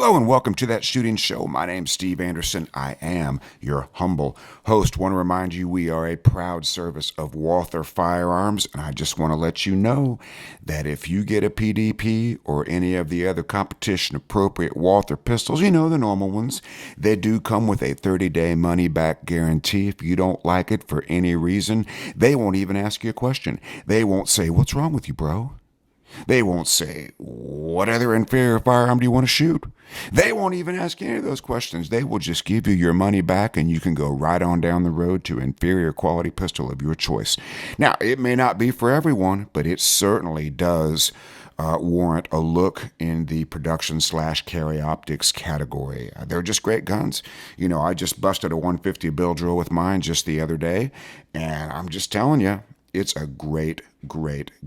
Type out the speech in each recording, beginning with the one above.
Hello and welcome to That Shooting Show. My name's Steve Anderson. I am your humble host. Want to remind you we are a proud service of Walther Firearms, and I just want to let you know that if you get a PDP or any of the other competition-appropriate Walther pistols, you know, the normal ones, they do come with a 30-day money-back guarantee. If you don't like it for any reason, they won't even ask you a question. They won't say, "What's wrong with you, bro?" They won't say, "What other inferior firearm do you want to shoot?" They won't even ask any of those questions. They will just give you your money back and you can go right on down the road to inferior quality pistol of your choice. Now, it may not be for everyone, but it certainly does warrant a look in the production/carry optics category. They're just great guns. You know, I just busted a 150 bill drill with mine just the other day, and I'm just telling you, it's a great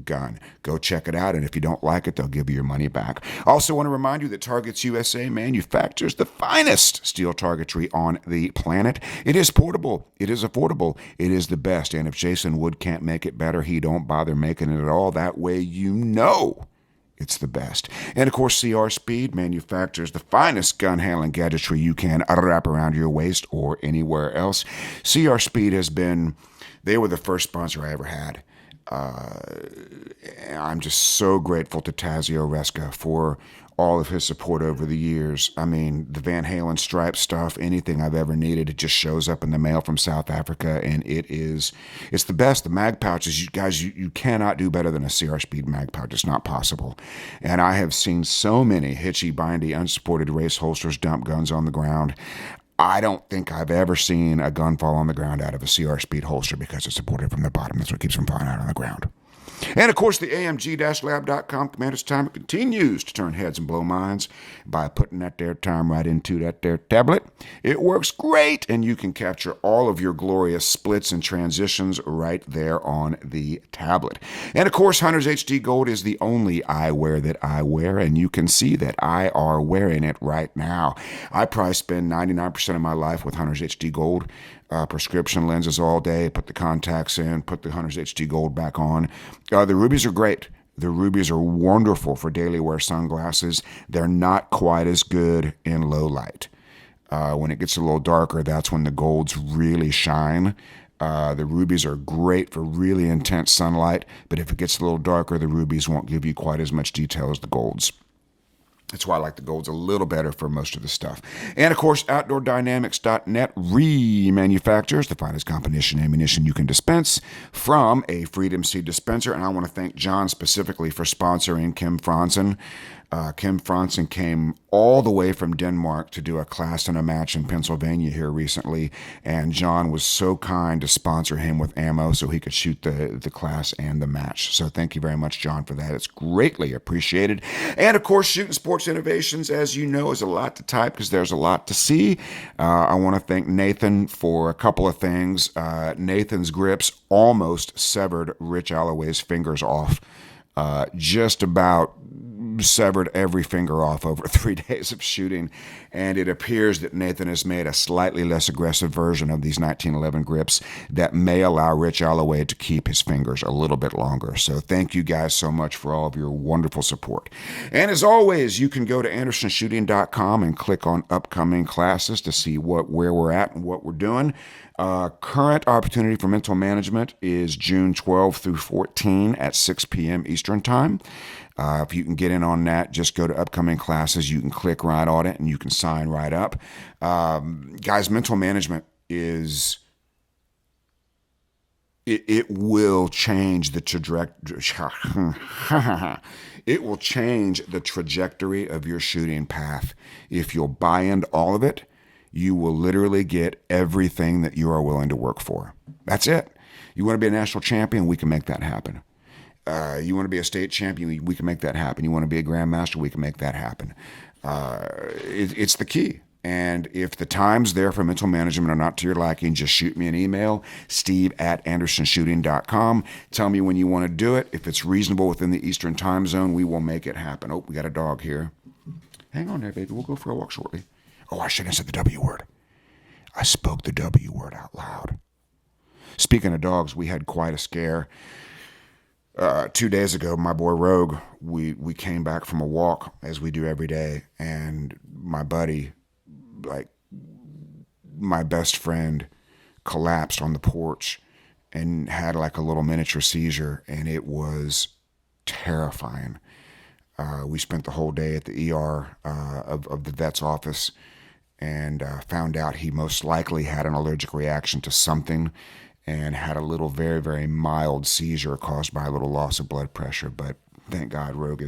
gun. Go check it out, and if you don't like it, they'll give you your money back. Also want to remind you that Targets USA manufactures the finest steel targetry on the planet. It is portable. It is affordable. It is the best, and if Jason Wood can't make it better, he don't bother making it at all. That way you know it's the best. And of course, CR Speed manufactures the finest gun handling gadgetry you can wrap around your waist or anywhere else. CR Speed they were the first sponsor I ever had. I'm just so grateful to Tazio Reska for all of his support over the years. I mean, the Van Halen stripe stuff, anything I've ever needed, it just shows up in the mail from South Africa, and it's the best. The mag pouches, you cannot do better than a CR Speed mag pouch. It's not possible. And I have seen so many hitchy, bindy, unsupported race holsters dump guns on the ground. I don't think I've ever seen a gun fall on the ground out of a CR Speed holster because it's supported from the bottom. That's what keeps them falling out on the ground. And of course, the AMG-Lab.com Commander's Timer continues to turn heads and blow minds by putting that there time right into that there tablet. It works great, and you can capture all of your glorious splits and transitions right there on the tablet. And of course, Hunter's HD Gold is the only eyewear that I wear, and you can see that I are wearing it right now. I probably spend 99% of my life with Hunter's HD Gold. Prescription lenses all day, put the contacts in, put the Hunter's HD Gold back on. The rubies are great. The rubies are wonderful for daily wear sunglasses. They're not quite as good in low light. When it gets a little darker, that's when the golds really shine. The rubies are great for really intense sunlight, but if it gets a little darker, the rubies won't give you quite as much detail as the golds. That's why I like the golds a little better for most of the stuff. And of course, OutdoorDynamics.net remanufactures the finest competition ammunition you can dispense from a Freedom Seed dispenser. And I want to thank John specifically for sponsoring Kim Franzen. Kim Franzen came all the way from Denmark to do a class and a match in Pennsylvania here recently, and John was so kind to sponsor him with ammo so he could shoot the class and the match. So thank you very much, John, for that. It's greatly appreciated. And of course, Shooting Sports Innovations, as you know, is a lot to type because there's a lot to see. I want to thank Nathan for a couple of things. Nathan's grips almost severed Rich Alloway's fingers off. Just about severed every finger off over 3 days of shooting, and it appears that Nathan has made a slightly less aggressive version of these 1911 grips that may allow Rich Alloway to keep his fingers a little bit longer. So thank you guys so much for all of your wonderful support. And as always, you can go to andersonshooting.com and click on upcoming classes to see where we're at and what we're doing. Current opportunity for mental management is June 12 through 14 at 6 p.m. Eastern Time. If you can get in on that, just go to upcoming classes. You can click right on it and you can sign right up. Guys, mental management is... It will change the it will change the trajectory of your shooting path. If you'll buy into all of it, you will literally get everything that you are willing to work for. That's it. You want to be a national champion? We can make that happen. You want to be a state champion? We can make that happen. You want to be a grandmaster? We can make that happen. It's the key. And if the times there for mental management are not to your liking, just shoot me an email, steve@andersonshooting.com. Tell me when you want to do it. If it's reasonable within the Eastern time zone, we will make it happen. Oh, we got a dog here. Hang on there, baby. We'll go for a walk shortly. Oh, I shouldn't have said the W word. I spoke the W word out loud. Speaking of dogs, we had quite a scare 2 days ago, my boy Rogue, we came back from a walk as we do every day, and my buddy, like my best friend, collapsed on the porch and had like a little miniature seizure, and it was terrifying. We spent the whole day at the ER of the vet's office, and found out he most likely had an allergic reaction to something and had a little very, very mild seizure caused by a little loss of blood pressure. But thank God Rogue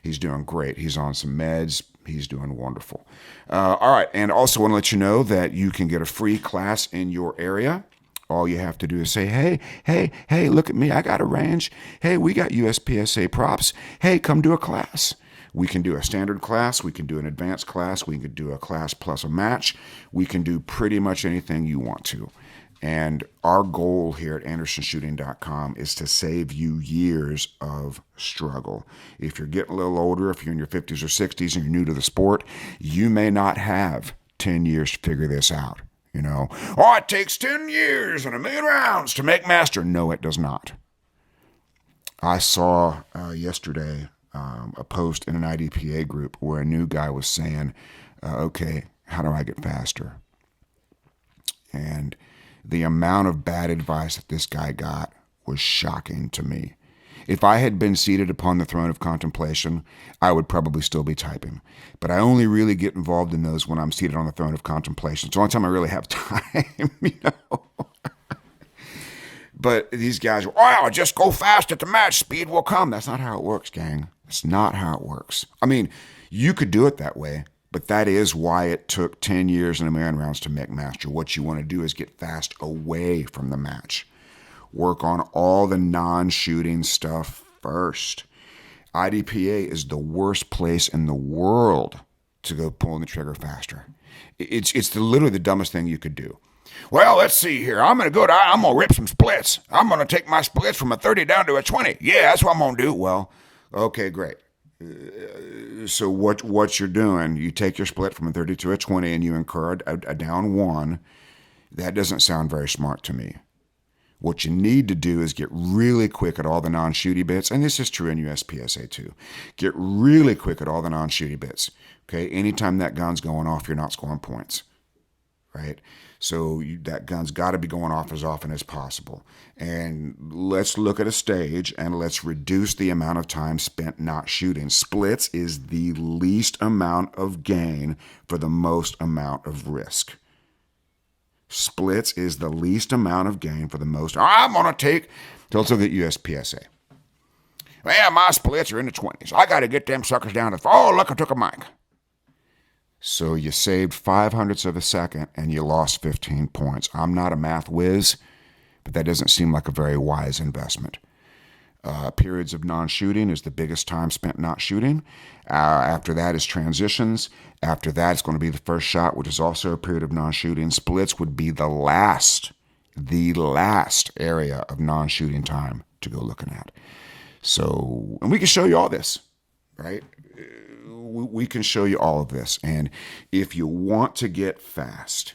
he's doing great. He's on some meds. He's doing wonderful. All right. And also want to let you know that you can get a free class in your area. All you have to do is say, hey, look at me. I got a range. Hey, we got USPSA props. Hey, come do a class. We can do a standard class. We can do an advanced class. We can do a class plus a match. We can do pretty much anything you want to. And our goal here at AndersonShooting.com is to save you years of struggle. If you're getting a little older, if you're in your 50s or 60s and you're new to the sport, you may not have 10 years to figure this out. You know, it takes 10 years and 1,000,000 rounds to make master. No, it does not. I saw yesterday a post in an IDPA group where a new guy was saying, okay, how do I get faster? And the amount of bad advice that this guy got was shocking to me. If I had been seated upon the throne of contemplation, I would probably still be typing. But I only really get involved in those when I'm seated on the throne of contemplation. It's the only time I really have time, you know. But these guys, just go fast at the match. Speed will come. That's not how it works, gang. It's not how it works. I mean, you could do it that way, but that is why it took 10 years and 1,000,000 rounds to make master. What you want to do is get fast away from the match. Work on all the non-shooting stuff first. IDPA is the worst place in the world to go pulling the trigger faster. It's literally the dumbest thing you could do. Well, let's see here. I'm going to rip some splits. I'm going to take my splits from a 30 down to a 20. Yeah, that's what I'm going to do. Well, okay, great. So what you're doing, you take your split from a 30 to a 20 and you incur a down one. That doesn't sound very smart to me. What you need to do is get really quick at all the non-shooty bits, and this is true in USPSA too. Get really quick at all the non-shooty bits. Okay, anytime that gun's going off, you're not scoring points, right? So that gun's got to be going off as often as possible. And let's look at a stage and let's reduce the amount of time spent not shooting. Splits is the least amount of gain for the most amount of risk. Splits is the least amount of gain for the most. I'm going to take, let's look at USPSA. Well, my splits are in the 20s. I got to get them suckers down to, look, I took a mic. So you saved 0.05 of a second and you lost 15 points. I'm not a math whiz, but that doesn't seem like a very wise investment. Periods of non-shooting is the biggest time spent not shooting. After that is transitions. After that, it's going to be the first shot, which is also a period of non-shooting. Splits would be the last area of non-shooting time to go looking at. So, and we can show you all this, right? We can show you all of this. And if you want to get fast,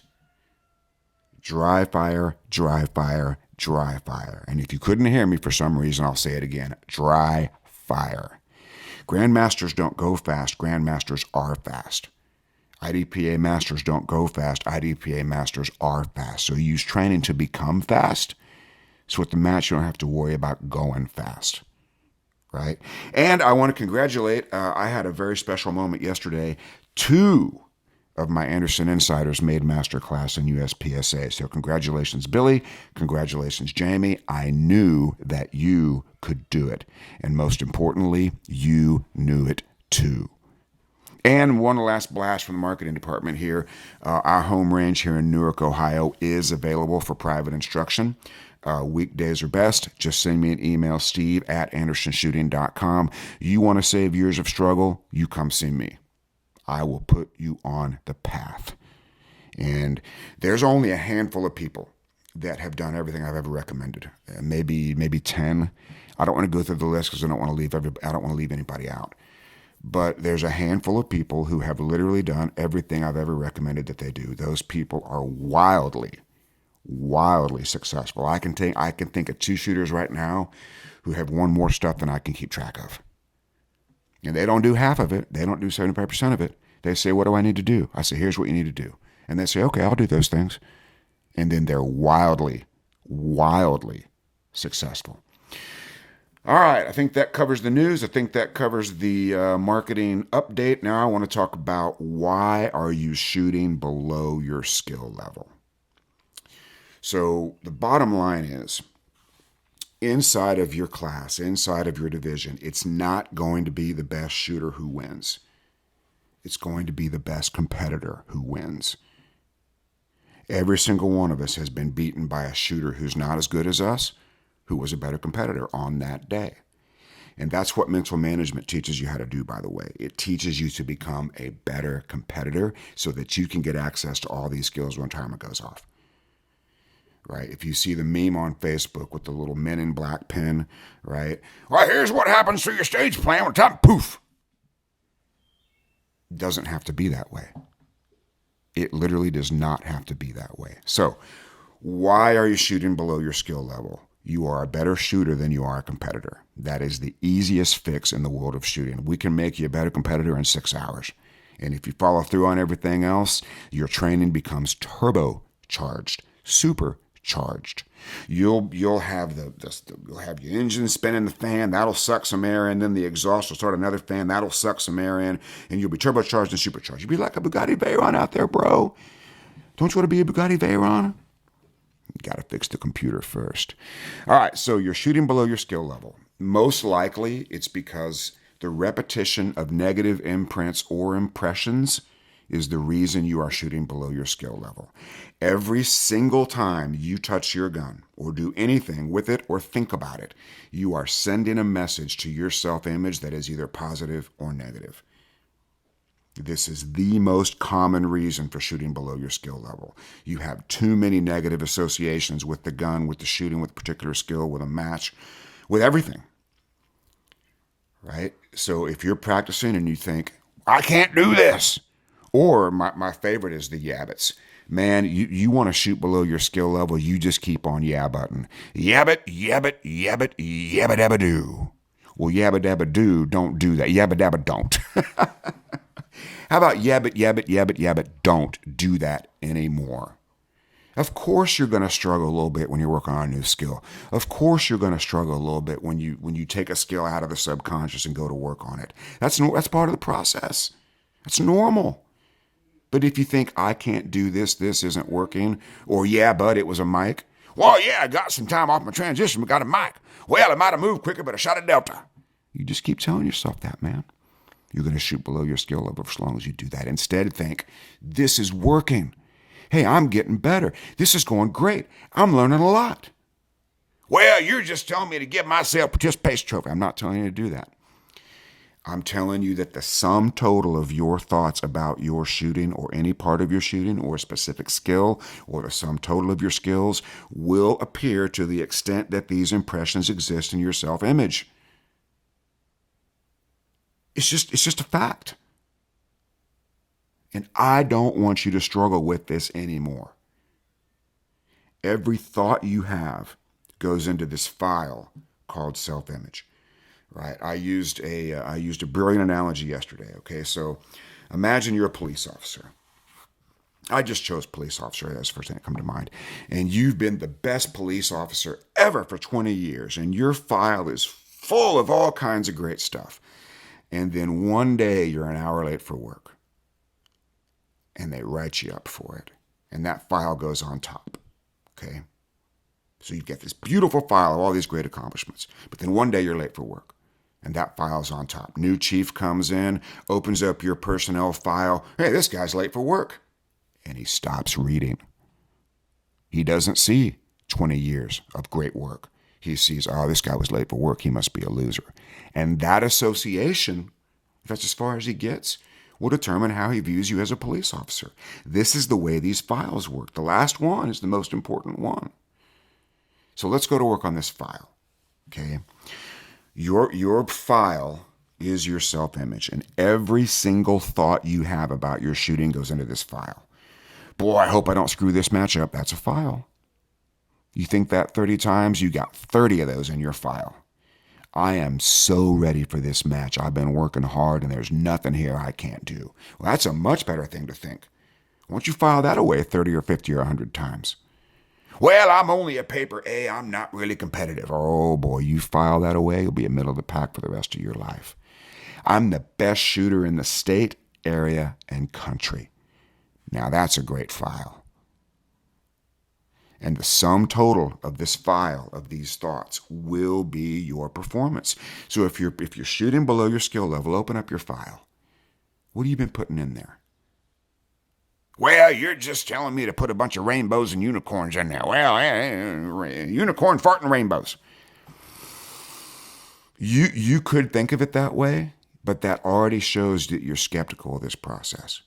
dry fire, dry fire, dry fire. And if you couldn't hear me for some reason, I'll say it again. Dry fire. Grandmasters don't go fast. Grandmasters are fast. IDPA masters don't go fast. IDPA masters are fast. So use training to become fast. So with the match, you don't have to worry about going fast. Right? And I want to congratulate, I had a very special moment yesterday. 2 of my Anderson Insiders made master class in USPSA. So congratulations, Billy. Congratulations, Jamie. I knew that you could do it. And most importantly, you knew it too. And one last blast from the marketing department here. Our home range here in Newark, Ohio is available for private instruction. Weekdays are best. Just send me an email, steve@andersonshooting.com. You want to save years of struggle? You come see me. I will put you on the path. And there's only a handful of people that have done everything I've ever recommended. Maybe 10. I don't want to go through the list because I don't want to leave anybody out. But there's a handful of people who have literally done everything I've ever recommended that they do. Those people are wildly wildly successful. I can think of two shooters right now who have won more stuff than I can keep track of. And they don't do half of it. They don't do 75% of it. They say, what do I need to do? I say, here's what you need to do. And they say, okay, I'll do those things. And then they're wildly, wildly successful. All right, I think that covers the news. I think that covers the marketing update. Now I want to talk about why are you shooting below your skill level. So the bottom line is, inside of your class, inside of your division, it's not going to be the best shooter who wins. It's going to be the best competitor who wins. Every single one of us has been beaten by a shooter who's not as good as us, who was a better competitor on that day. And that's what mental management teaches you how to do, by the way. It teaches you to become a better competitor so that you can get access to all these skills when timer goes off. Right? If you see the meme on Facebook with the little men in black pen, right? Well, here's what happens to your stage plan when time, poof. It doesn't have to be that way. It literally does not have to be that way. So, why are you shooting below your skill level? You are a better shooter than you are a competitor. That is the easiest fix in the world of shooting. We can make you a better competitor in 6 hours. And if you follow through on everything else, your training becomes turbocharged, supercharged. You'll have you'll have your engine spinning the fan, that'll suck some air in, then the exhaust will start another fan, that'll suck some air in, and you'll be turbocharged and supercharged. You'll be like a Bugatti Veyron out there, bro. Don't you want to be a Bugatti Veyron? You got to fix the computer first. All right, so you're shooting below your skill level. Most likely, it's because the repetition of negative imprints or impressions is the reason you are shooting below your skill level. Every single time you touch your gun or do anything with it or think about it, you are sending a message to your self-image that is either positive or negative. This is the most common reason for shooting below your skill level. You have too many negative associations with the gun, with the shooting, with a particular skill, with a match, with everything. Right? So if you're practicing and you think, I can't do this, or my favorite is the yabbits. Man, you want to shoot below your skill level, you just keep on yabbutting. Yabbit, yabbit, yabbit, yabba dabba do. Well, yabba dabba do, don't do that. Yabba dabba don't. How about yabbit, yabbit, yabbit, yabbit, don't do that anymore. Of course you're going to struggle a little bit when you're working on a new skill. Of course you're going to struggle a little bit when you take a skill out of the subconscious and go to work on it. That's part of the process. That's normal. But if you think, I can't do this isn't working, or yeah, but it was a mic. Well, yeah, I got some time off my transition, but got a mic. Well, I might have moved quicker, but I shot a delta. You just keep telling yourself that, man. You're going to shoot below your skill level for as long as you do that. Instead, think, this is working. Hey, I'm getting better. This is going great. I'm learning a lot. Well, you're just telling me to give myself participation trophy. I'm not telling you to do that. I'm telling you that the sum total of your thoughts about your shooting or any part of your shooting or a specific skill or the sum total of your skills will appear to the extent that these impressions exist in your self-image. It's just a fact. And I don't want you to struggle with this anymore. Every thought you have goes into this file called self-image. Right? I used a brilliant analogy yesterday. Okay, so imagine you're a police officer. I just chose police officer. That's the first thing that come to mind. And you've been the best police officer ever for 20 years, and your file is full of all kinds of great stuff. And then one day you're an hour late for work, and they write you up for it, and that file goes on top. Okay, so you get this beautiful file of all these great accomplishments, but then one day you're late for work. And that file's on top. New chief comes in, opens up your personnel file. Hey, this guy's late for work. And he stops reading. He doesn't see 20 years of great work. He sees, oh, this guy was late for work. He must be a loser. And that association, if that's as far as he gets, will determine how he views you as a police officer. This is the way these files work. The last one is the most important one. So let's go to work on this file. Okay? Your file is your self-image, and every single thought you have about your shooting goes into this file. Boy, I hope I don't screw this match up. That's a file. You think that 30 times? You got 30 of those in your file. I am so ready for this match. I've been working hard and there's nothing here I can't do. Well, that's a much better thing to think. Why don't you file that away 30 or 50 or 100 times? Well, I'm only a paper A. I'm not really competitive. Oh boy, you file that away, you'll be a middle of the pack for the rest of your life. I'm the best shooter in the state, area, and country. Now that's a great file. And the sum total of this file, of these thoughts, will be your performance. So if you're shooting below your skill level, open up your file. What have you been putting in there? Well, you're just telling me to put a bunch of rainbows and unicorns in there. Well, unicorn farting rainbows. You could think of it that way, but that already shows that you're skeptical of this process.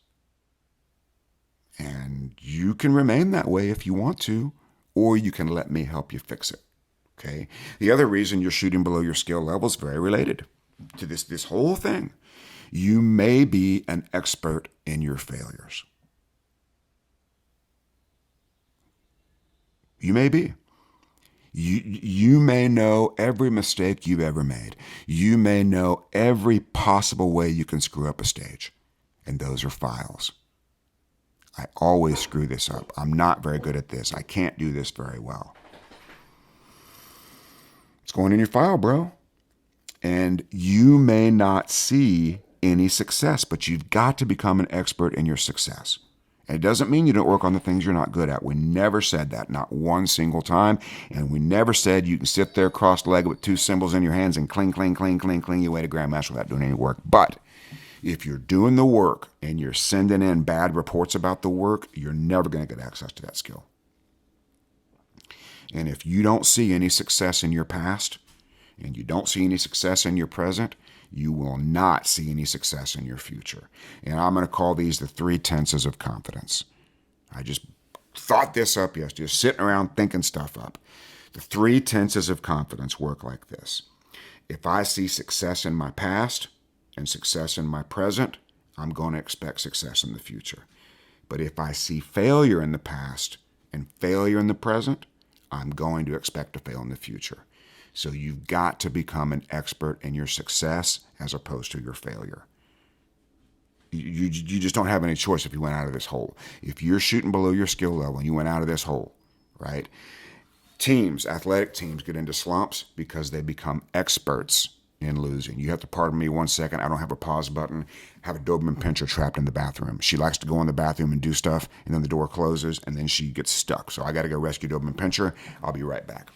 And you can remain that way if you want to, or you can let me help you fix it. Okay? The other reason you're shooting below your skill level is very related to this whole thing. You may be an expert in your failures. You may be. You may know every mistake you've ever made. You may know every possible way you can screw up a stage. And those are files. I always screw this up. I'm not very good at this. I can't do this very well. It's going in your file, bro. And you may not see any success, but you've got to become an expert in your success. And it doesn't mean you don't work on the things you're not good at. We never said that, not one single time. And we never said you can sit there cross-legged with two cymbals in your hands and cling, cling, cling, cling, cling your way to Grandmaster without doing any work. But if you're doing the work and you're sending in bad reports about the work, you're never going to get access to that skill. And if you don't see any success in your past and you don't see any success in your present, you will not see any success in your future. And I'm going to call these the 3 tenses of confidence. I just thought this up yesterday, just sitting around thinking stuff up. The 3 tenses of confidence work like this. If I see success in my past and success in my present, I'm going to expect success in the future. But if I see failure in the past and failure in the present, I'm going to expect to fail in the future. So you've got to become an expert in your success as opposed to your failure. You just don't have any choice if you went out of this hole. If you're shooting below your skill level and you went out of this hole, right? Teams, athletic teams, get into slumps because they become experts in losing. You have to pardon me 1 second. I don't have a pause button. I have a Doberman Pinscher trapped in the bathroom. She likes to go in the bathroom and do stuff, and then the door closes, and then she gets stuck. So I got to go rescue Doberman Pinscher. I'll be right back.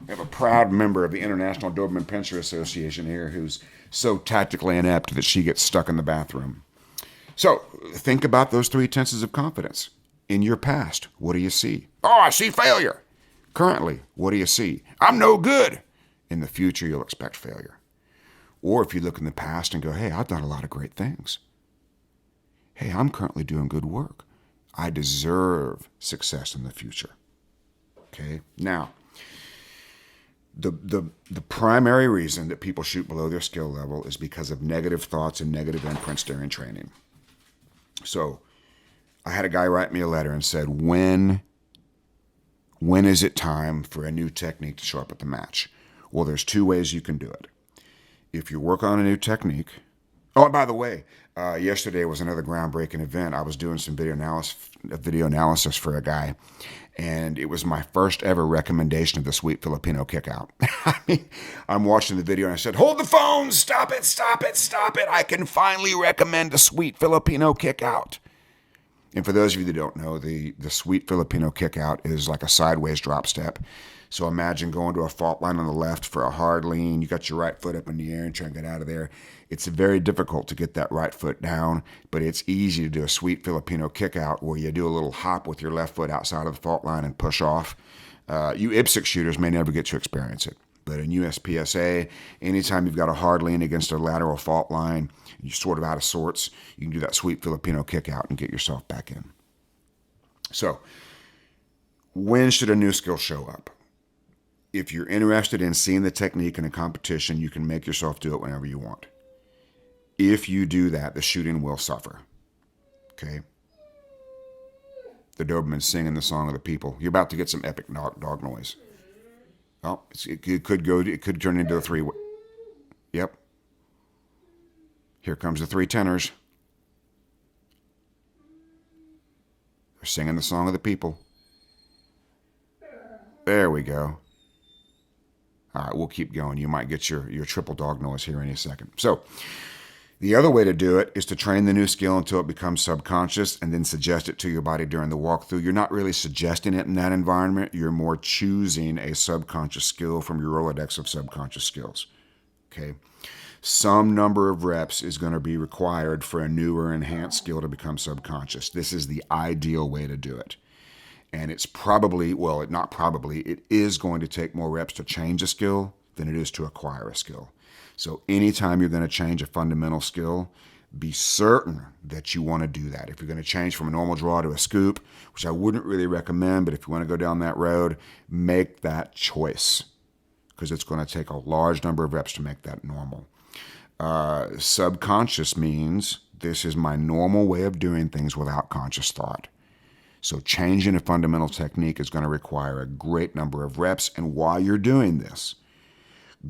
We have a proud member of the International Doberman Pinscher Association here who's so tactically inept that she gets stuck in the bathroom. So think about those 3 tenses of confidence. In your past, what do you see? Oh, I see failure. Currently, what do you see? I'm no good. In the future, you'll expect failure. Or if you look in the past and go, hey, I've done a lot of great things. Hey, I'm currently doing good work. I deserve success in the future. Okay? Now, the primary reason that people shoot below their skill level is because of negative thoughts and negative imprints during training. So I had a guy write me a letter and said, when is it time for a new technique to show up at the match? Well, there's 2 ways you can do it. If you work on a new technique. Oh, and by the way, yesterday was another groundbreaking event. I was doing some video analysis for a guy, and it was my first ever recommendation of the sweet Filipino kickout. I mean, I'm watching the video and I said, hold the phone, stop it, stop it, stop it. I can finally recommend the sweet Filipino kickout. And for those of you that don't know, the sweet Filipino kickout is like a sideways drop step. So imagine going to a fault line on the left for a hard lean. You got your right foot up in the air and trying to get out of there. It's very difficult to get that right foot down, but it's easy to do a sweet Filipino kickout where you do a little hop with your left foot outside of the fault line and push off. You IPSC shooters may never get to experience it. But in USPSA, anytime you've got a hard lean against a lateral fault line, you're sort of out of sorts, you can do that sweet Filipino kickout and get yourself back in. So, when should a new skill show up? If you're interested in seeing the technique in a competition, you can make yourself do it whenever you want. If you do that, the shooting will suffer. Okay? The Doberman's singing the song of the people. You're about to get some epic dog noise. Oh, it could turn into a three. Yep. Here comes the three tenors. They're singing the song of the people. There we go. All right, we'll keep going. You might get your triple dog noise here any second. So, the other way to do it is to train the new skill until it becomes subconscious and then suggest it to your body during the walkthrough. You're not really suggesting it in that environment. You're more choosing a subconscious skill from your Rolodex of subconscious skills. Okay. Some number of reps is going to be required for a new or enhanced skill to become subconscious. This is the ideal way to do it. And it's probably, well, not probably, it is going to take more reps to change a skill than it is to acquire a skill. So anytime you're going to change a fundamental skill, be certain that you want to do that. If you're going to change from a normal draw to a scoop, which I wouldn't really recommend, but if you want to go down that road, make that choice because it's going to take a large number of reps to make that normal. Subconscious means this is my normal way of doing things without conscious thought. So changing a fundamental technique is going to require a great number of reps. And while you're doing this,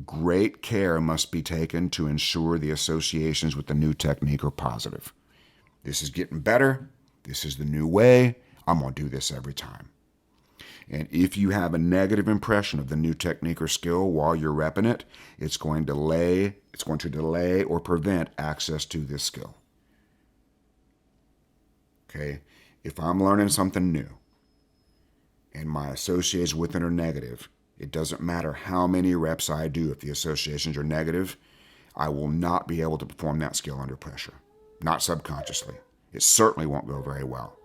great care must be taken to ensure the associations with the new technique are positive. This is getting better. This is the new way. I'm going to do this every time. And if you have a negative impression of the new technique or skill while you're repping it, it's going to delay or prevent access to this skill. Okay? If I'm learning something new and my associations with it are negative, it doesn't matter how many reps I do. If the associations are negative, I will not be able to perform that skill under pressure. Not subconsciously. It certainly won't go very well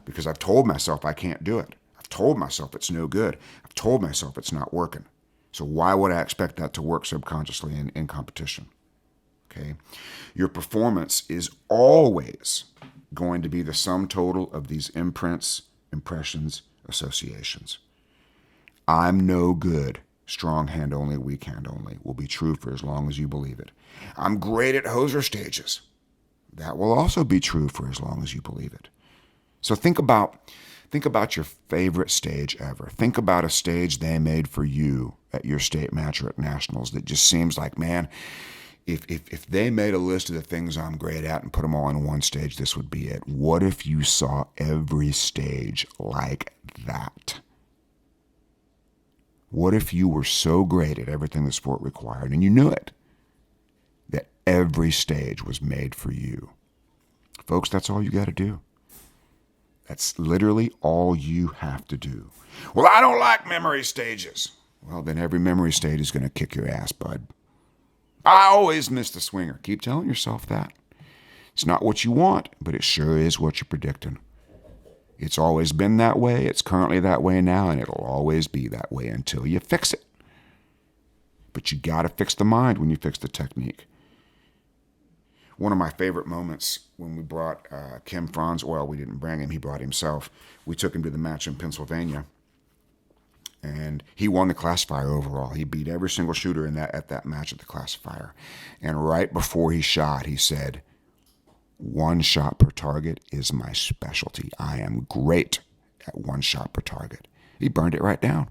because I've told myself I can't do it. I've told myself it's no good. I've told myself it's not working. So why would I expect that to work subconsciously in competition? Okay? Your performance is always going to be the sum total of these imprints, impressions, associations. I'm no good. Strong hand only, weak hand only will be true for as long as you believe it. I'm great at hoser stages. That will also be true for as long as you believe it. So think about your favorite stage ever. Think about a stage they made for you at your state match or at nationals that just seems like, man, if they made a list of the things I'm great at and put them all in one stage, this would be it. What if you saw every stage like that? What if you were so great at everything the sport required and you knew it, that every stage was made for you? Folks, that's all you got to do. That's literally all you have to do. Well, I don't like memory stages. Well, then every memory stage is going to kick your ass, bud. I always miss the swinger. Keep telling yourself that. It's not what you want, but it sure is what you're predicting. It's always been that way. It's currently that way now, and it'll always be that way until you fix it. But you got to fix the mind when you fix the technique. One of my favorite moments when we brought Kim Franz, well, we didn't bring him, he brought himself. We took him to the match in Pennsylvania, and he won the classifier overall. He beat every single shooter at that match at the classifier. And right before he shot, he said, "One shot per target is my specialty. I am great at one shot per target." He burned it right down.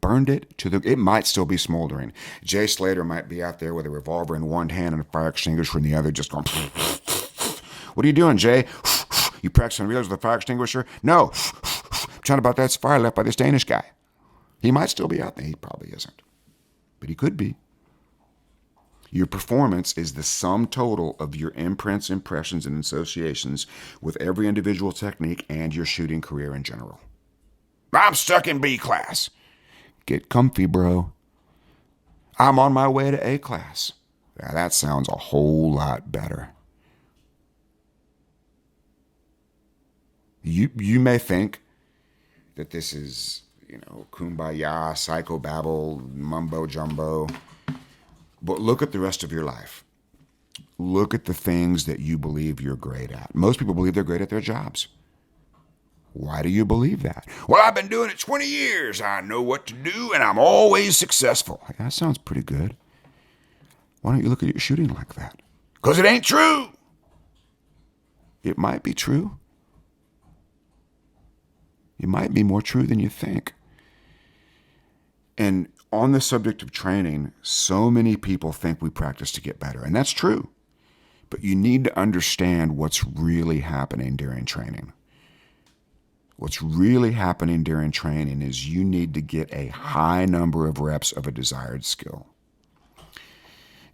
Burned it it might still be smoldering. Jay Slater might be out there with a revolver in one hand and a fire extinguisher in the other, just going, "What are you doing, Jay? You practicing reels with a fire extinguisher?" "No, I'm trying about that fire left by this Danish guy." He might still be out there. He probably isn't, but he could be. Your performance is the sum total of your imprints, impressions, and associations with every individual technique and your shooting career in general. I'm stuck in B class. Get comfy, bro. I'm on my way to A class. Now that sounds a whole lot better. You may think that this is, kumbaya, psychobabble, mumbo jumbo. But look at the rest of your life. Look at the things that you believe you're great at. Most people believe they're great at their jobs. Why do you believe that? Well, I've been doing it 20 years. I know what to do, and I'm always successful. That sounds pretty good. Why don't you look at your shooting like that? Because it ain't true. It might be true. It might be more true than you think. And on the subject of training, so many people think we practice to get better, and that's true. But you need to understand what's really happening during training. What's really happening during training is you need to get a high number of reps of a desired skill.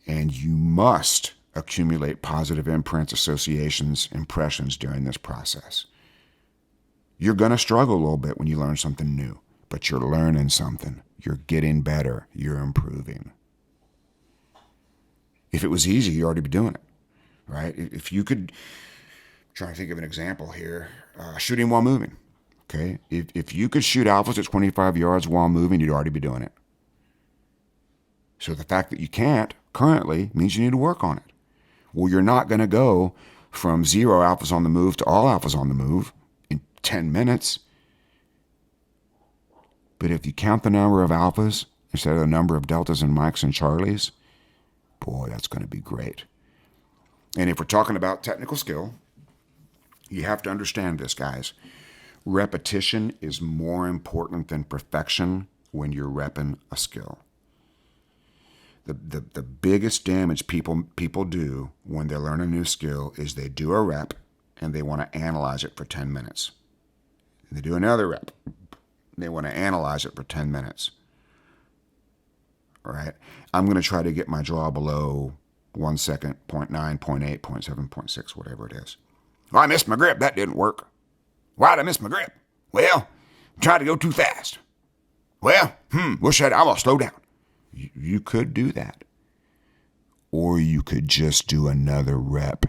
And you must accumulate positive imprints, associations, impressions during this process. You're going to struggle a little bit when you learn something new, but you're learning something. You're getting better. You're improving. If it was easy, you'd already be doing it, right? If you could, I'm trying to think of an example here, shooting while moving. Okay, if you could shoot alphas at 25 yards while moving, you'd already be doing it. So the fact that you can't currently means you need to work on it. Well, you're not going to go from 0 alphas on the move to all alphas on the move in 10 minutes. But if you count the number of alphas instead of the number of deltas and Mikes and Charlies, boy, that's going to be great. And if we're talking about technical skill, you have to understand this, guys. Repetition is more important than perfection when you're repping a skill. The biggest damage people do when they learn a new skill is they do a rep and they want to analyze it for 10 minutes. They do another rep. They want to analyze it for 10 minutes. All right? I'm going to try to get my draw below 1 second, 0.9, 0.8, 0.7, 0.6, whatever it is. Well, I missed my grip. That didn't work. Why'd I miss my grip? Well, I tried to go too fast. Well, I'm going to slow down. You could do that. Or you could just do another rep.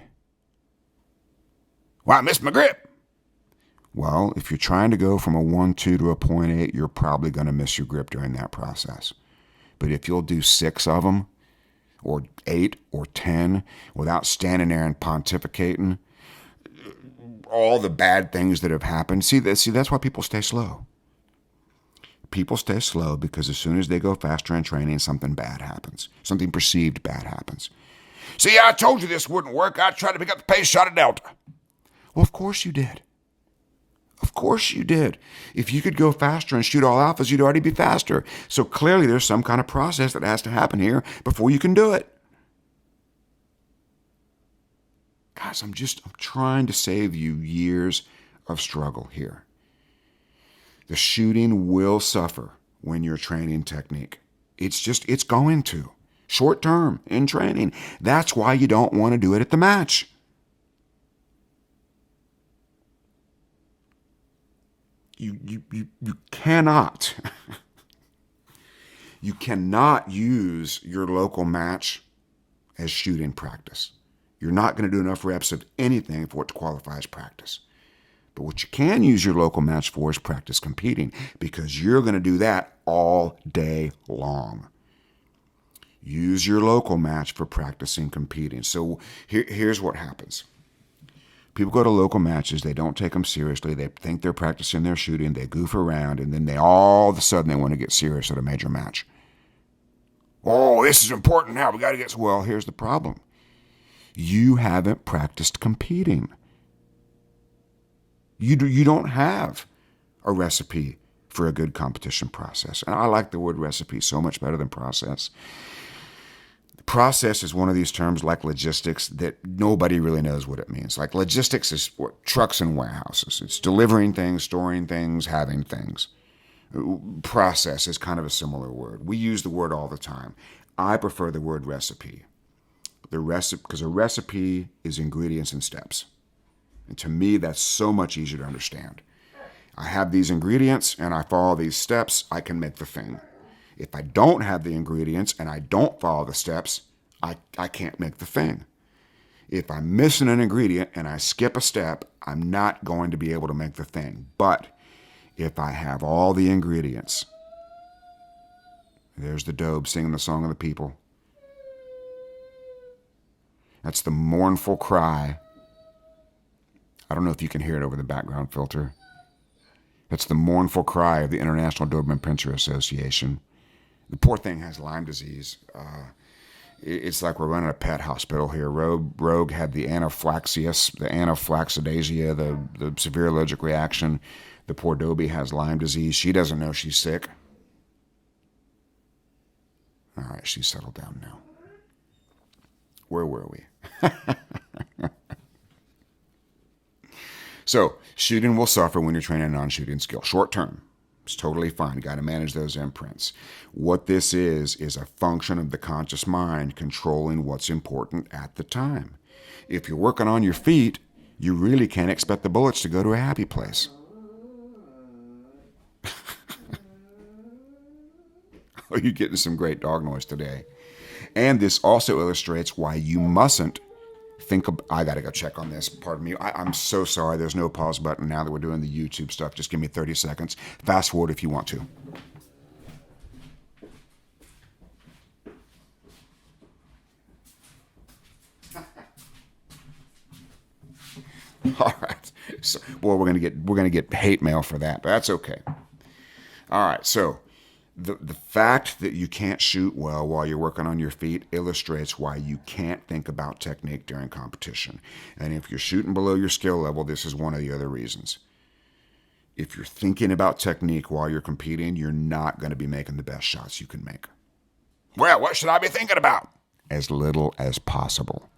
Well, I missed my grip. Well, if you're trying to go from a 1.2 to a 0.8, you're probably going to miss your grip during that process. But if you'll do 6 of them, or 8 or 10, without standing there and pontificating all the bad things that have happened. See, that's why people stay slow. People stay slow because as soon as they go faster in training, something bad happens. Something perceived bad happens. See, I told you this wouldn't work. I tried to pick up the pace shot of Delta. Well, of course you did. Of course you did. If you could go faster and shoot all alphas, you'd already be faster. So clearly there's some kind of process that has to happen here before you can do it. Guys, I'm trying to save you years of struggle here. The shooting will suffer when you're training technique. It's going to. Short term in training. That's why you don't want to do it at the match. You cannot. You cannot use your local match as shooting practice. You're not going to do enough reps of anything for it to qualify as practice. But what you can use your local match for is practice competing, because you're going to do that all day long. Use your local match for practicing competing. So here's what happens. People go to local matches, they don't take them seriously, they think they're practicing their shooting, they goof around, and then all of a sudden they want to get serious at a major match. Oh, this is important now, we got to get... Well, here's the problem. You haven't practiced competing. You don't have a recipe for a good competition process. And I like the word recipe so much better than process. Process is one of these terms like logistics that nobody really knows what it means. Like logistics is what, trucks and warehouses. It's delivering things, storing things, having things. Process is kind of a similar word. We use the word all the time. I prefer the word recipe. Because a recipe is ingredients and steps. And to me, that's so much easier to understand. I have these ingredients and I follow these steps, I can make the thing. If I don't have the ingredients and I don't follow the steps, I can't make the thing. If I'm missing an ingredient and I skip a step, I'm not going to be able to make the thing. But if I have all the ingredients, there's the Dobe singing the song of the people. That's the mournful cry. I don't know if you can hear it over the background filter. That's the mournful cry of the International Doberman Pinscher Association. The poor thing has Lyme disease. It's like we're running a pet hospital here. Rogue had the anaphylaxis, the anaphylaxidazia, the severe allergic reaction. The poor Dobie has Lyme disease. She doesn't know she's sick. All right, she's settled down now. Where were we? So, shooting will suffer when you're training a non-shooting skill. Short term, it's totally fine. You got to manage those imprints. What this is a function of the conscious mind controlling what's important at the time. If you're working on your feet, you really can't expect the bullets to go to a happy place. Oh, you're getting some great dog noise today. And this also illustrates why you mustn't think of, I got to go check on this. Pardon me. I'm so sorry. There's no pause button now that we're doing the YouTube stuff. Just give me 30 seconds. Fast forward if you want to. All right. So, boy, we're gonna get hate mail for that, but that's okay. All right. So the fact that you can't shoot well while you're working on your feet illustrates why you can't think about technique during competition. And if you're shooting below your skill level, this is one of the other reasons. If you're thinking about technique while you're competing, you're not going to be making the best shots you can make. Well, what should I be thinking about? As little as possible.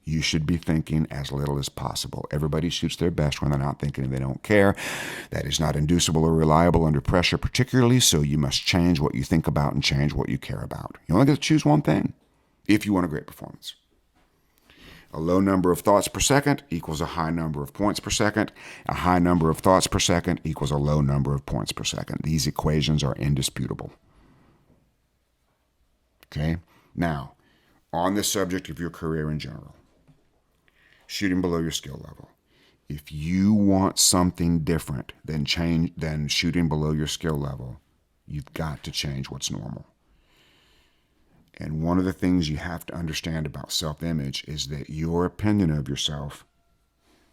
You should be thinking as little as possible. Everybody shoots their best when they're not thinking and they don't care. That is not inducible or reliable under pressure particularly, so you must change what you think about and change what you care about. You only get to choose one thing if you want a great performance. A low number of thoughts per second equals a high number of points per second. A high number of thoughts per second equals a low number of points per second. These equations are indisputable. Okay? Now, on the subject of your career in general, shooting below your skill level. If you want something different than shooting below your skill level, you've got to change what's normal. And one of the things you have to understand about self-image is that your opinion of yourself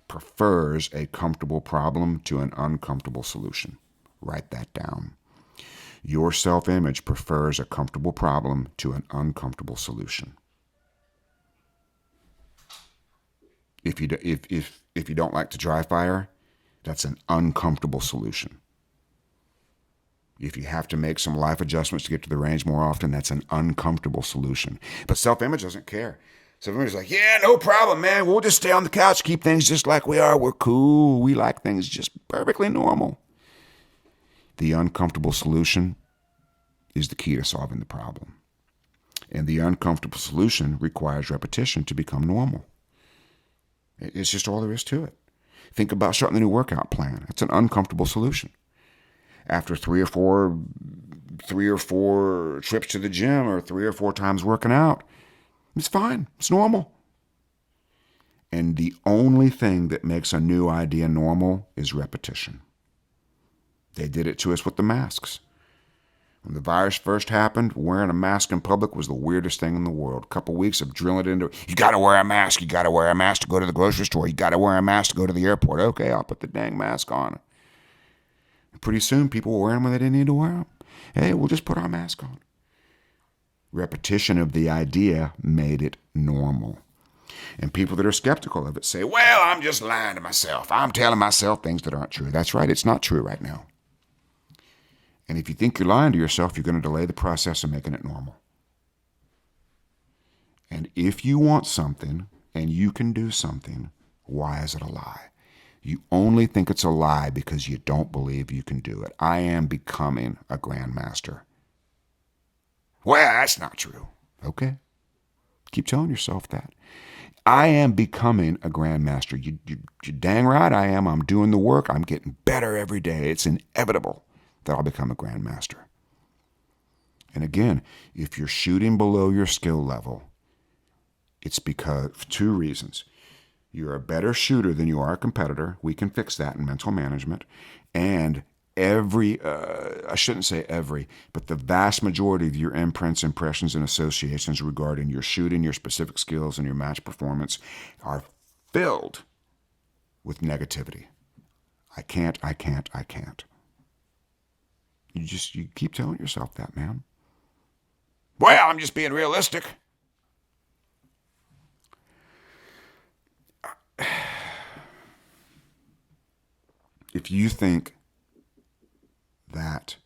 prefers a comfortable problem to an uncomfortable solution. Write that down. Your self-image prefers a comfortable problem to an uncomfortable solution. If you don't like to dry fire, that's an uncomfortable solution. If you have to make some life adjustments to get to the range more often, that's an uncomfortable solution. But self-image doesn't care. Self-image is like, yeah, no problem, man. We'll just stay on the couch, keep things just like we are. We're cool. We like things just perfectly normal. The uncomfortable solution is the key to solving the problem. And the uncomfortable solution requires repetition to become normal. It's just all there is to it. Think about starting a new workout plan. It's an uncomfortable solution. After three or four trips to the gym or 3 or 4 times working out, it's fine. It's normal. And the only thing that makes a new idea normal is repetition. They did it to us with the masks. When the virus first happened, wearing a mask in public was the weirdest thing in the world. A couple weeks of drilling it into, you got to wear a mask. You got to wear a mask to go to the grocery store. You got to wear a mask to go to the airport. Okay, I'll put the dang mask on. And pretty soon, people were wearing them when they didn't need to wear them. Hey, we'll just put our mask on. Repetition of the idea made it normal. And people that are skeptical of it say, well, I'm just lying to myself. I'm telling myself things that aren't true. That's right. It's not true right now. And if you think you're lying to yourself, you're going to delay the process of making it normal. And if you want something and you can do something, why is it a lie? You only think it's a lie because you don't believe you can do it. I am becoming a grandmaster. Well, that's not true. Okay. Keep telling yourself that. I am becoming a grandmaster. You're dang right I am. I'm doing the work. I'm getting better every day. It's inevitable that I'll become a grandmaster. And again, if you're shooting below your skill level, it's because of 2 reasons. You're a better shooter than you are a competitor. We can fix that in mental management. And I shouldn't say every, but the vast majority of your imprints, impressions, and associations regarding your shooting, your specific skills, and your match performance are filled with negativity. I can't, I can't, I can't. You keep telling yourself that, man. Well, I'm just being realistic. If you think that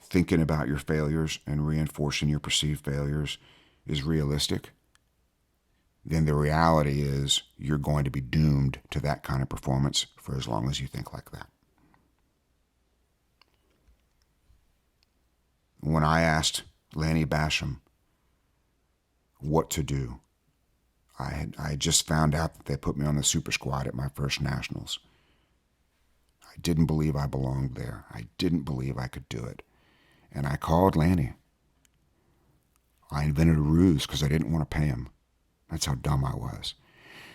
thinking about your failures and reinforcing your perceived failures is realistic, then the reality is you're going to be doomed to that kind of performance for as long as you think like that. When I asked Lanny Basham what to do, I just found out that they put me on the super squad at my first nationals. I didn't believe I belonged there. I didn't believe I could do it. And I called Lanny. I invented a ruse because I didn't want to pay him. That's how dumb I was.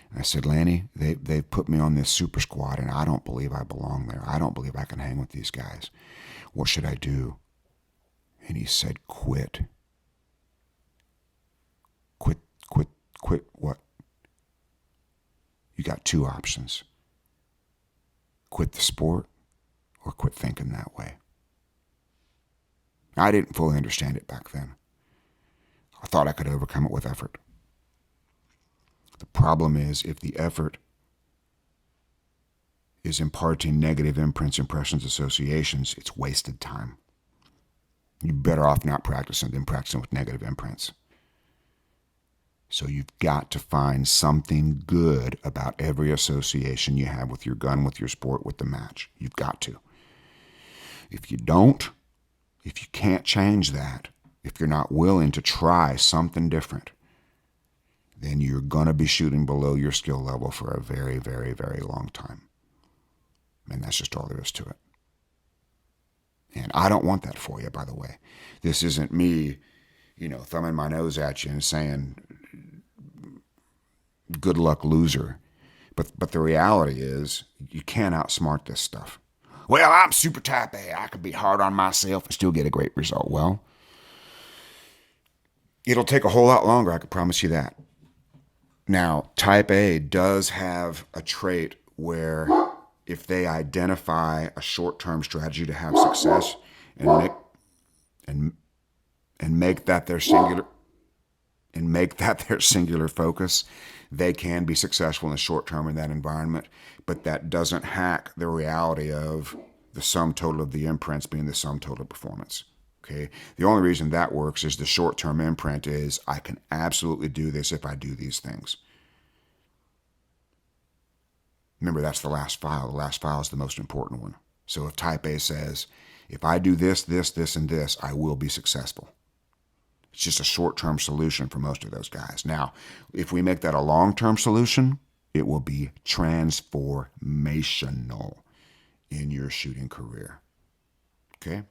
And I said, Lanny, they've put me on this super squad, and I don't believe I belong there. I don't believe I can hang with these guys. What should I do? And he said, quit. Quit what? You got two options. Quit the sport or quit thinking that way. I didn't fully understand it back then. I thought I could overcome it with effort. The problem is if the effort is imparting negative imprints, impressions, associations, it's wasted time. You're better off not practicing than practicing with negative imprints. So you've got to find something good about every association you have with your gun, with your sport, with the match. You've got to. If you don't, if you can't change that, if you're not willing to try something different, then you're going to be shooting below your skill level for a very, very, very long time. And that's just all there is to it. And I don't want that for you, by the way. This isn't me, thumbing my nose at you and saying, good luck, loser. But the reality is, you can't outsmart this stuff. Well, I'm super type A. I can be hard on myself and still get a great result. Well, it'll take a whole lot longer, I can promise you that. Now, type A does have a trait where if they identify a short-term strategy to have success and make that their singular focus, they can be successful in the short term in that environment. But that doesn't hack the reality of the sum total of the imprints being the sum total of performance. Okay. The only reason that works is the short-term imprint is I can absolutely do this if I do these things. Remember, that's the last file. The last file is the most important one. So if type A says, if I do this, this, this, and this, I will be successful. It's just a short-term solution for most of those guys. Now, if we make that a long-term solution, it will be transformational in your shooting career. Okay?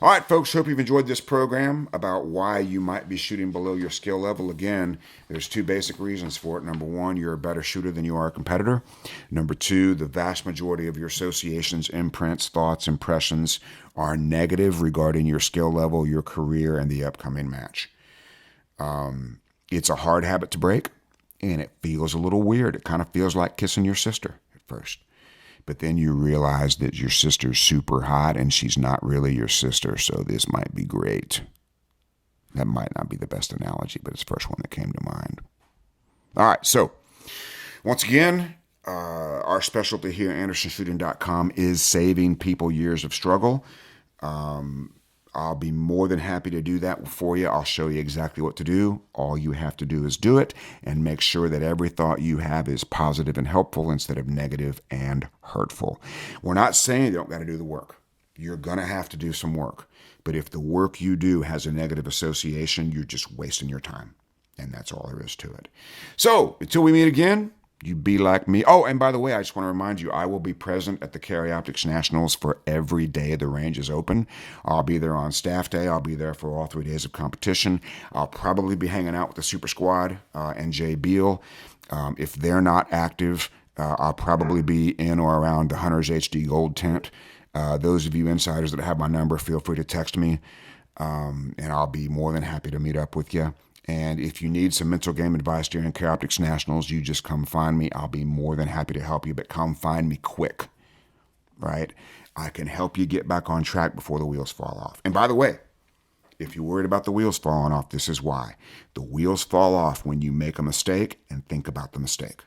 All right, folks, hope you've enjoyed this program about why you might be shooting below your skill level. Again, there's two basic reasons for it. Number one, you're a better shooter than you are a competitor. Number two, the vast majority of your associations, imprints, thoughts, impressions are negative regarding your skill level, your career, and the upcoming match. It's a hard habit to break, and it feels a little weird. It kind of feels like kissing your sister at first. But then you realize that your sister's super hot and she's not really your sister, so this might be great. That might not be the best analogy, but it's the first one that came to mind. All right, so once again, our specialty here at AndersonShooting.com is saving people years of struggle. I'll be more than happy to do that for you. I'll show you exactly what to do. All you have to do is do it and make sure that every thought you have is positive and helpful instead of negative and hurtful. We're not saying you don't got to do the work. You're going to have to do some work. But if the work you do has a negative association, you're just wasting your time. And that's all there is to it. So until we meet again, you be like me. Oh, and by the way, I just want to remind you, I will be present at the Carry Optics Nationals for every day the range is open. I'll be there on staff day. I'll be there for all 3 days of competition. I'll probably be hanging out with the Super Squad and Jay Beal. If they're not active, I'll probably be in or around the Hunters HD Gold tent. Those of you insiders that have my number, feel free to text me, and I'll be more than happy to meet up with you. And if you need some mental game advice during Chiroptics Nationals, you just come find me. I'll be more than happy to help you, but come find me quick, right? I can help you get back on track before the wheels fall off. And by the way, if you're worried about the wheels falling off, this is why. The wheels fall off when you make a mistake and think about the mistake.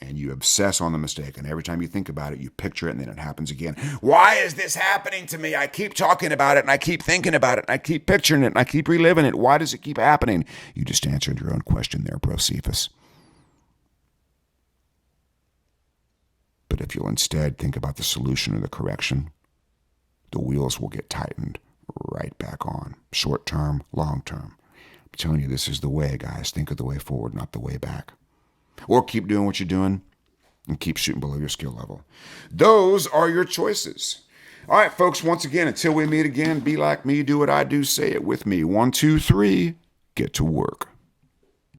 And you obsess on the mistake. And every time you think about it, you picture it, and then it happens again. Why is this happening to me? I keep talking about it, and I keep thinking about it, and I keep picturing it, and I keep reliving it. Why does it keep happening? You just answered your own question there, Bro Cephas. But if you'll instead think about the solution or the correction, the wheels will get tightened right back on. Short term, long term. I'm telling you, this is the way, guys. Think of the way forward, not the way back. Or keep doing what you're doing and keep shooting below your skill level. Those are your choices. All right, folks, once again, until we meet again, be like me, do what I do, say it with me. 1, 2, 3, get to work.